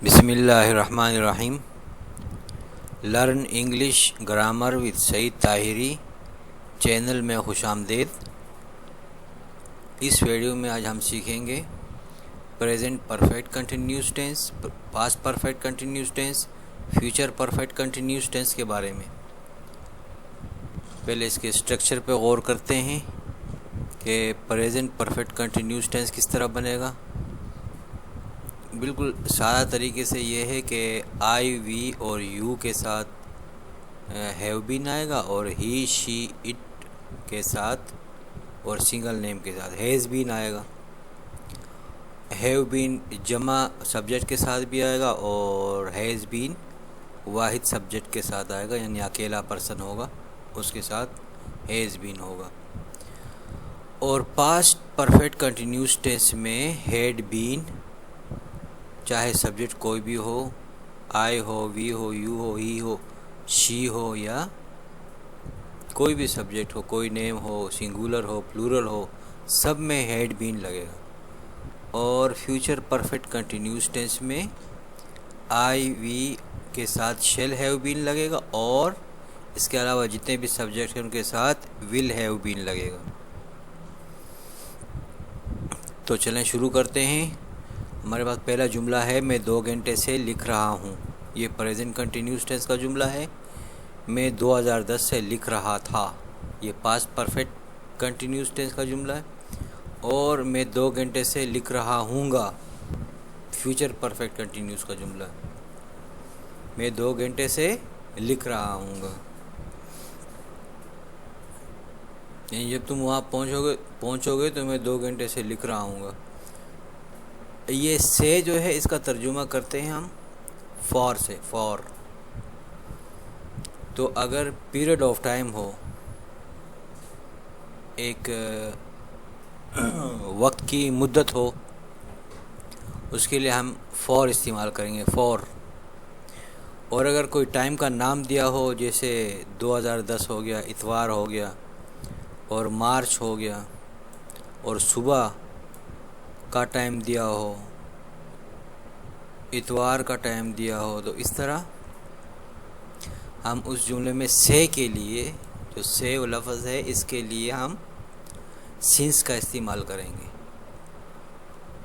बिस्मिल्लाहिर्रहमानिर्रहीम। Learn English grammar with Saeed Tahiri channel में खुशामदीद। इस वीडियो में आज हम सीखेंगे present perfect continuous tense, past perfect continuous tense, future perfect continuous tense के बारे में। पहले इसके स्ट्रक्चर पे गौर करते हैं कि प्रेजेंट परफेक्ट कंटिन्यूस टेंस किस तरह बनेगा। बिल्कुल सादा तरीके से ये है कि आई, वी और यू के साथ हैव बीन आएगा और ही, शी, इट के साथ और सिंगल नेम के साथ हैज़ बीन आएगा। हैव बीन जमा सब्जेक्ट के साथ भी आएगा और हैज़ बीन वाहिद सब्जेक्ट के साथ आएगा, यानी अकेला पर्सन होगा उसके साथ हैज़ बीन होगा। और पास्ट परफेक्ट कंटिन्यूस टेंस में हैड बीन, चाहे सब्जेक्ट कोई भी हो, आई हो, वी हो, यू हो, ही हो, शी हो, या कोई भी सब्जेक्ट हो, कोई नेम हो, सिंगुलर हो, प्लूरल हो, सब में हैड बीन लगेगा। और फ्यूचर परफेक्ट कंटिन्यूस टेंस में आई, वी के साथ शेल हैव बीन लगेगा और इसके अलावा जितने भी सब्जेक्ट हैं उनके साथ विल हैव बीन लगेगा। तो चलें शुरू करते हैं। हमारे पास पहला जुमला है, मैं 2 घंटे से लिख रहा हूँ। ये प्रेजेंट कंटिन्यूस टेंस का जुमला है। मैं 2010 से लिख रहा था, ये पास्ट परफेक्ट कंटिन्यूस टेंस का जुमला है। और मैं 2 घंटे से लिख रहा हूँगा, फ्यूचर परफेक्ट कंटिन्यूस का जुमला है। मैं 2 घंटे से लिख रहा हूँगा, जब तुम वहाँ पहुँचोगे तो मैं 2 घंटे से लिख रहा हूँगा। ये से जो है इसका तर्जुमा करते हैं हम फॉर से, फॉर। तो अगर पीरियड ऑफ टाइम हो, एक वक्त की मुद्दत हो, उसके लिए हम फॉर इस्तेमाल करेंगे, फॉर। और अगर कोई टाइम का नाम दिया हो, जैसे 2010 हो गया, इतवार हो गया, और मार्च हो गया, और सुबह का टाइम दिया हो, इतवार का टाइम दिया हो, तो इस तरह हम उस जुमले में से के लिए, जो से वो लफ्ज़ है, इसके लिए हम सिंस का इस्तेमाल करेंगे।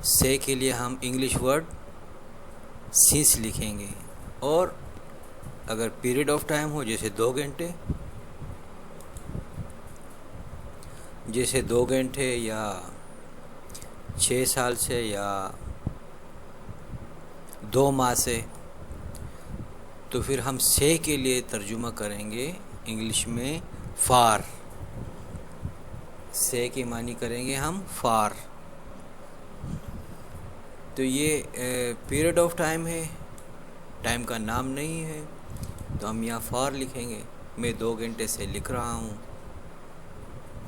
से के लिए हम इंग्लिश वर्ड सिंस लिखेंगे। और अगर पीरियड ऑफ टाइम हो, जैसे 2 घंटे, जैसे 2 घंटे या 6 साल से या 2 माह से, तो फिर हम से के लिए तर्जुमा करेंगे इंग्लिश में फार। से के मानी करेंगे हम फार। तो ये पीरियड ऑफ टाइम है, टाइम का नाम नहीं है, तो हम यहाँ फार लिखेंगे। मैं 2 घंटे से लिख रहा हूँ,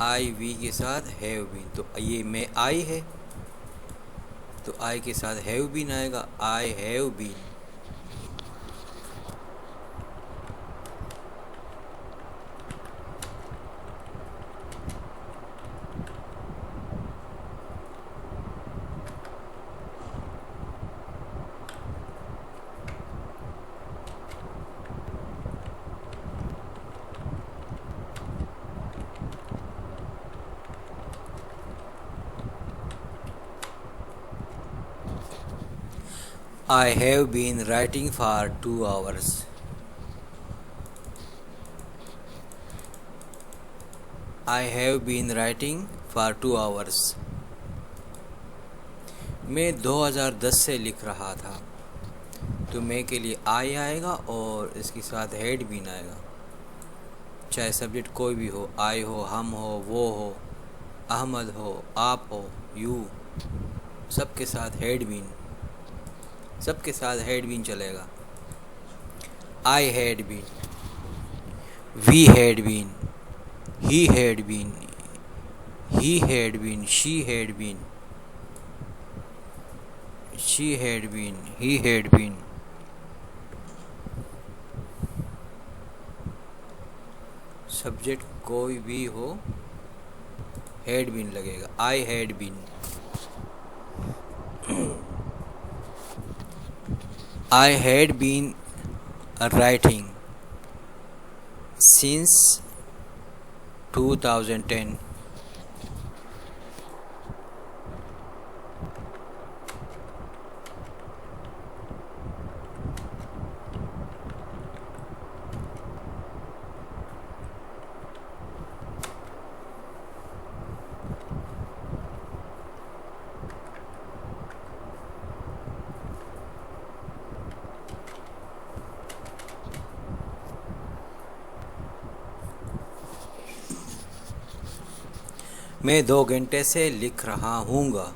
आई, वी के साथ हैव बीन। तो ये मैं आई है, तो आई के साथ हैव बीन आएगा, I have been. I have been writing for 2 hours. I have been writing for 2 hours. मैं 2010 से लिख रहा था, तो मैं के लिए आई आएगा और इसके साथ हैड बीन आएगा। चाहे सब्जेक्ट कोई भी हो, आई हो, हम हो, वो हो, अहमद हो, आप हो, यू, सबके साथ हैड बीन, सबके साथ हैड बीन चलेगा। I had been, we had been, he had been, he had been, she had been, she had been, he had been. Subject कोई भी हो, हैड बीन लगेगा। I had been. I had been writing since 2010. मैं 2 घंटे से लिख रहा हूँगा।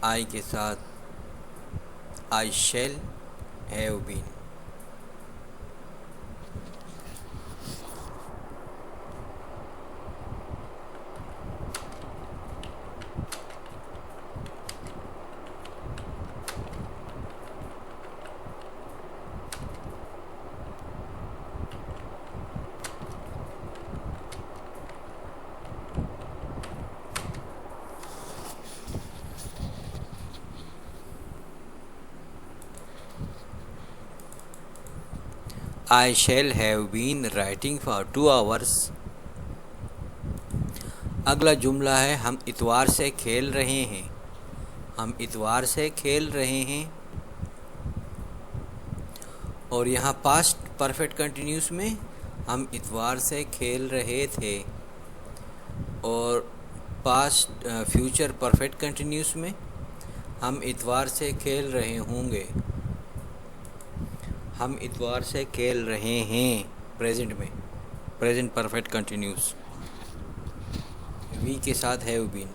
I के साथ I shall have been. I shall have been writing for 2 hours। अगला जुमला है हम इतवार से खेल रहे हैं। हम इतवार से खेल रहे हैं। और यहाँ पास्ट परफेक्ट कंटिन्यूस में हम इतवार से खेल रहे थे। और पास्ट फ्यूचर परफेक्ट कंटिन्यूस में हम इतवार से खेल रहे होंगे। हम इतवार से खेल रहे हैं प्रेजेंट में, प्रेजेंट परफेक्ट कंटिन्यूस। वी के साथ have been.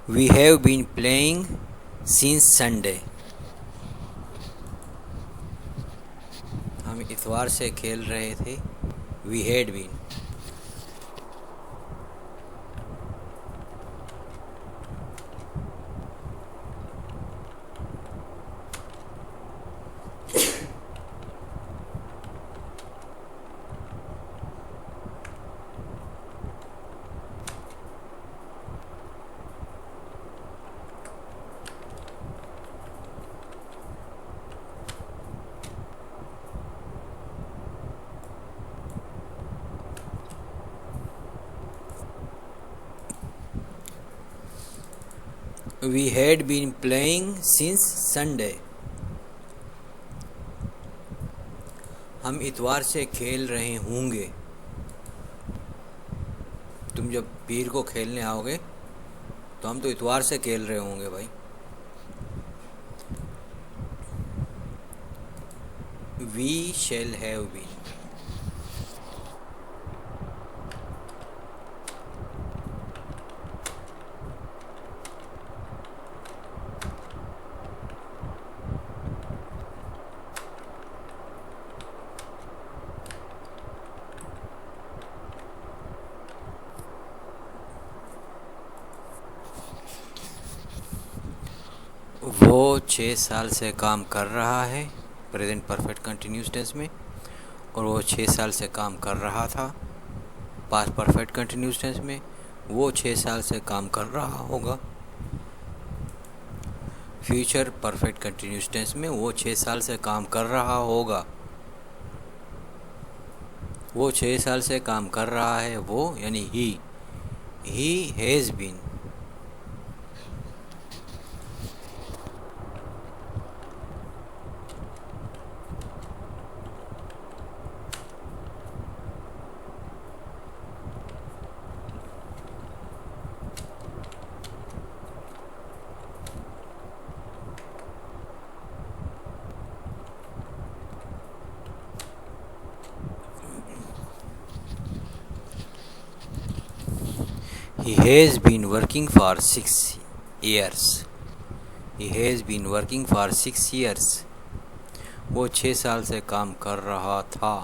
We have been playing since Sunday। हम इतवार से खेल रहे थे। We had been। We had been playing since Sunday। हम इतवार से खेल रहे होंगे। तुम जब पीर को खेलने आओगे तो हम तो इतवार से खेल रहे होंगे भाई। We shall have been। वो 6 साल से काम कर रहा है प्रेजेंट परफेक्ट कंटिन्यूस टेंस में। और वो 6 साल से काम कर रहा था पास्ट परफेक्ट कंटिन्यूस टेंस में। वो 6 साल से काम कर रहा होगा फ्यूचर परफेक्ट कंटिन्यूस टेंस में। वो 6 साल से काम कर रहा होगा। वो 6 साल से काम कर रहा है वो यानी he has been. He has been working for 6 years. He has been working for 6 years. वो 6 साल से काम कर रहा था.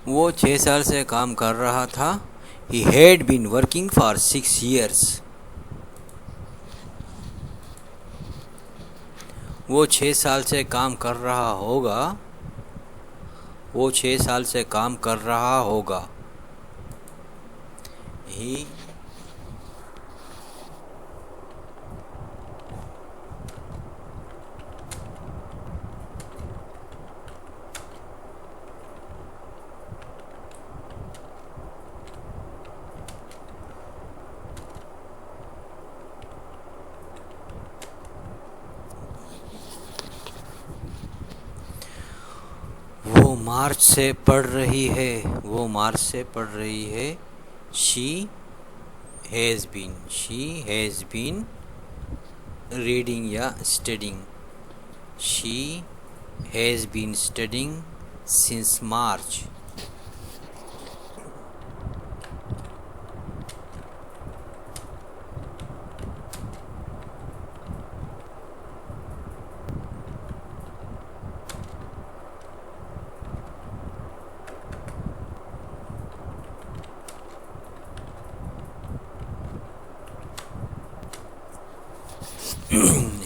वो 6 साल से काम कर रहा था. He had been working for 6 years. वो 6 साल से काम कर रहा होगा. वो 6 साल से काम कर रहा होगा. He वो मार्च से पढ़ रही है. वो मार्च से पढ़ रही है. She has been reading या studying. She has been studying since March.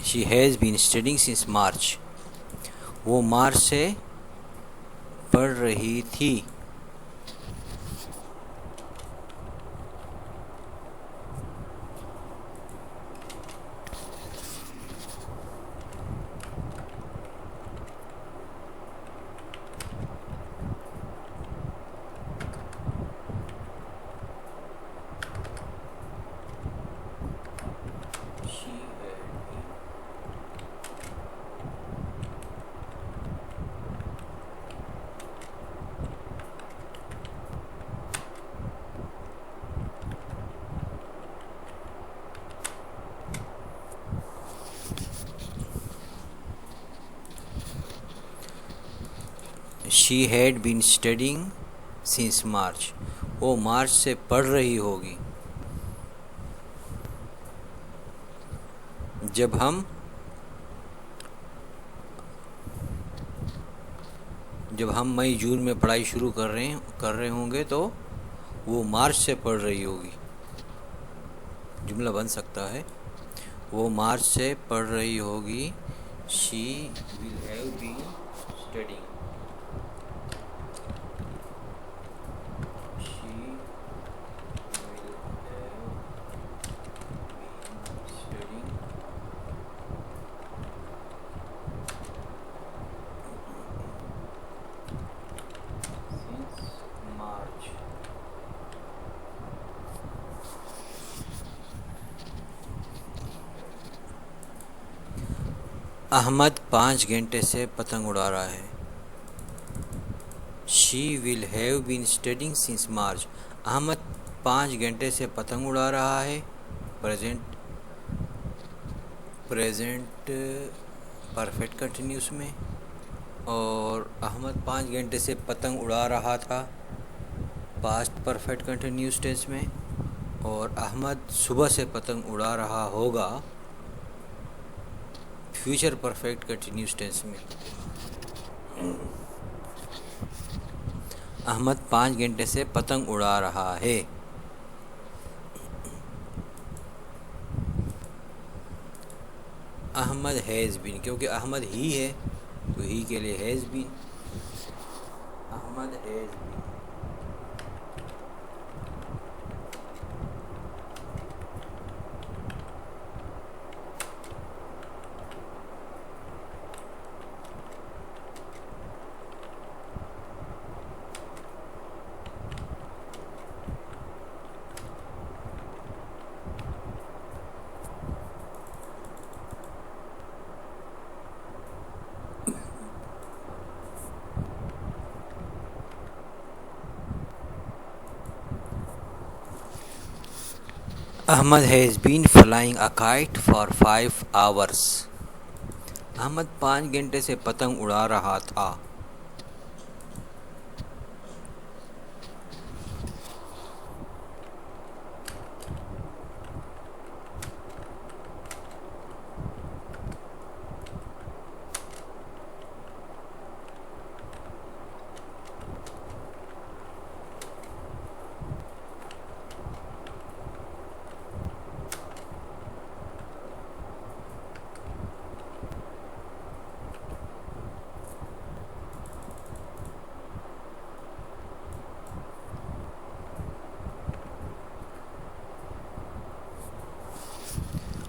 She has been studying since March. वो मार्च से पढ़ रही थी. She had been studying since March. वो मार्च से पढ़ रही होगी. जब हम मई जून में पढ़ाई शुरू कर रहे होंगे तो वो मार्च से पढ़ रही होगी. जुमला बन सकता है. वो मार्च से पढ़ रही होगी. She will have been studying. Ahmad 5 घंटे से पतंग उड़ा रहा है. She will have been studying since March. Ahmad 5 घंटे से पतंग उड़ा रहा है. प्रेजेंट परफेक्ट कंटिन्यूस में. और अहमद 5 घंटे से पतंग उड़ा रहा था पास्ट परफेक्ट कंटिन्यूस टेंस में. और अहमद सुबह से पतंग उड़ा रहा होगा फ्यूचर परफेक्ट कंटिन्यूस टेंस में. अहमद 5 घंटे से पतंग उड़ा रहा है. अहमद हैज़ बीन, क्योंकि अहमद ही है तो ही के लिए has been. Ahmad has been. Ahmad has been flying a kite for 5 hours. Ahmad 5 घंटे से पतंग उड़ा रहा था.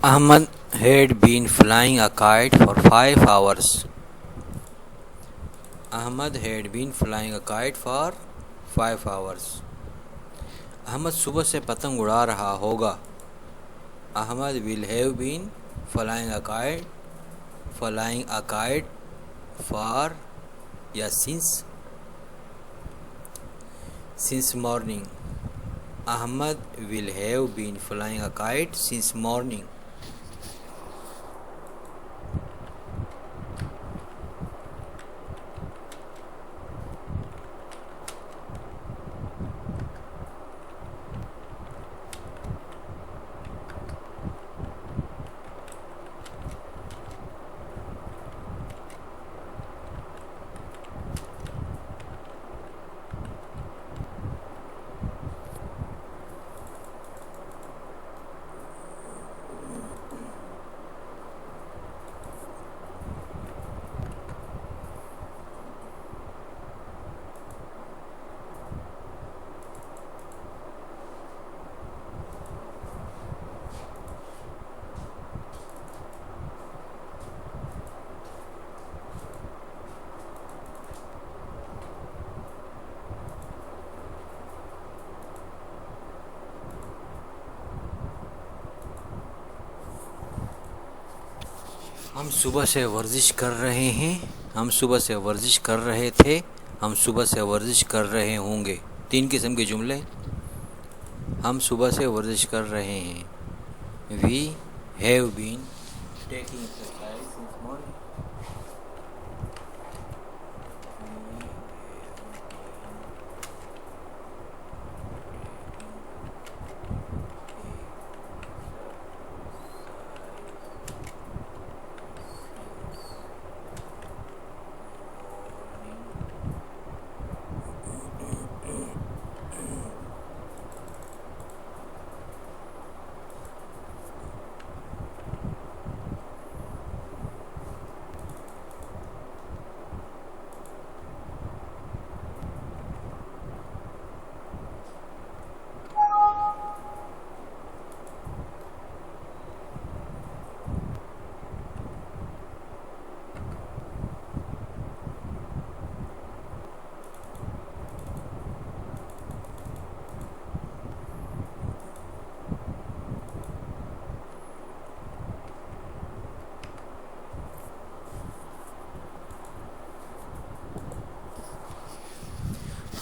Ahmad had been flying a kite for 5 hours. Ahmad had been flying a kite for 5 hours. Ahmad सुबह से पतंग उड़ा रहा होगा. Ahmad will have been flying a kite for या since morning. Ahmad will have been flying a kite since morning. हम सुबह से वर्जिश कर रहे हैं. हम सुबह से वर्जिश कर रहे थे. हम सुबह से वर्जिश कर रहे होंगे. 3 किस्म के जुमले. हम सुबह से वर्जिश कर रहे हैं. We have been taking exercise since morning.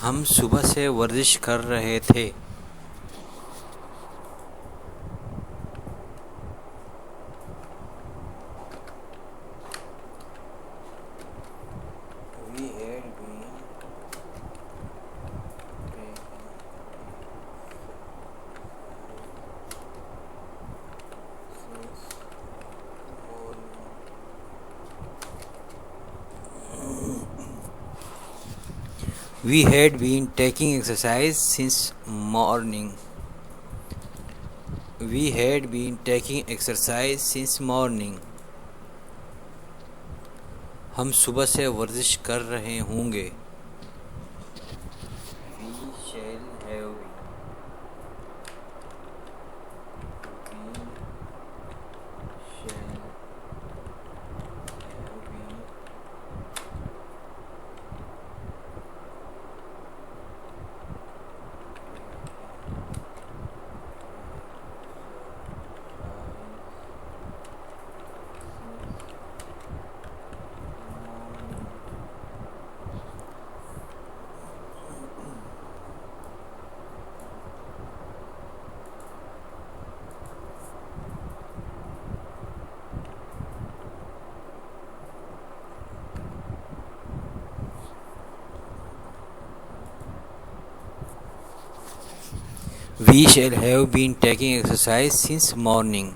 हम सुबह से वर्जिश कर रहे थे. We had been We had been taking exercise since morning. We had been taking exercise since morning. हम सुबह से वर्जिश कर रहे होंगे. We shall have we shall have been taking exercise since morning.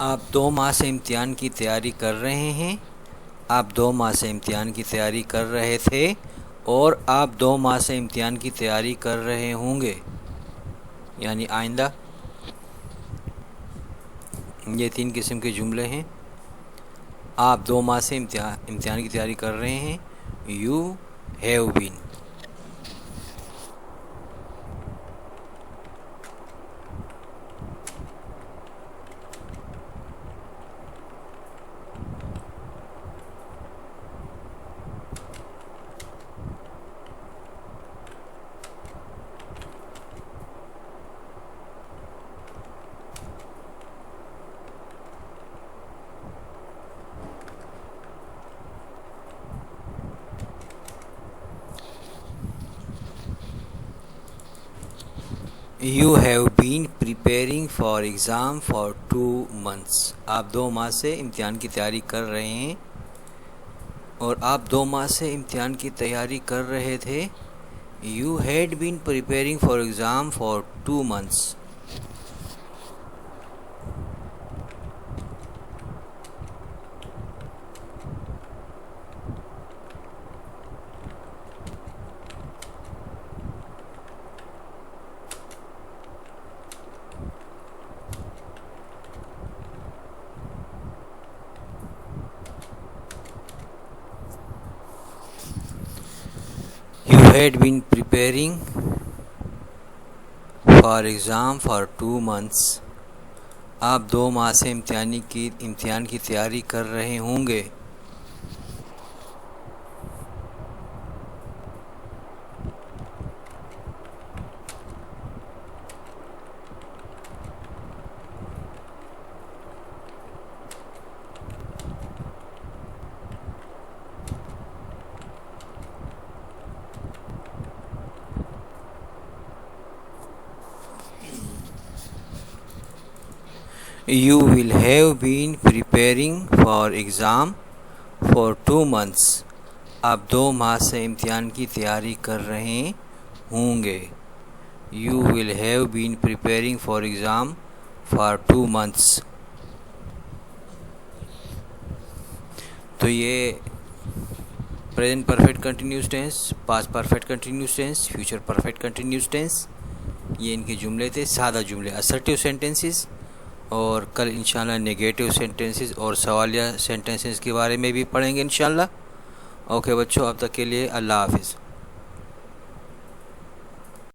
आप 2 माह से इम्तिहान की तैयारी कर रहे हैं। आप 2 माह से इम्तिहान की तैयारी कर रहे थे और आप 2 माह से इम्तिहान की तैयारी कर रहे होंगे, यानी आइंदा। ये 3 किस्म के जुमले हैं। आप 2 माह से इम्तिहान की तैयारी कर रहे हैं। You have been. You have been preparing for exam for 2 months। आप 2 माह से इम्तिहान की तैयारी कर रहे हैं और आप 2 माह से इम्तिहान की तैयारी कर रहे थे। You had been preparing for exam for 2 months। You had been preparing for exam for 2 months। आप 2 माह से इम्तिहान की तैयारी कर रहे होंगे। You will have been preparing for exam for 2 months। आप 2 माह से इम्तिहान की तैयारी कर रहे होंगे। You will have been preparing for exam for 2 months। तो ये present perfect continuous tense, past perfect continuous tense, future perfect continuous tense, ये इनके जुमले थे, सादा जुमले, असर्टिव सेंटेंसेस। और कल इंशाल्लाह नेगेटिव सेंटेंसेस और सवालिया सेंटेंसेस के बारे में भी पढ़ेंगे इंशाल्लाह। ओके बच्चों, अब तक के लिए अल्लाह हाफिज़।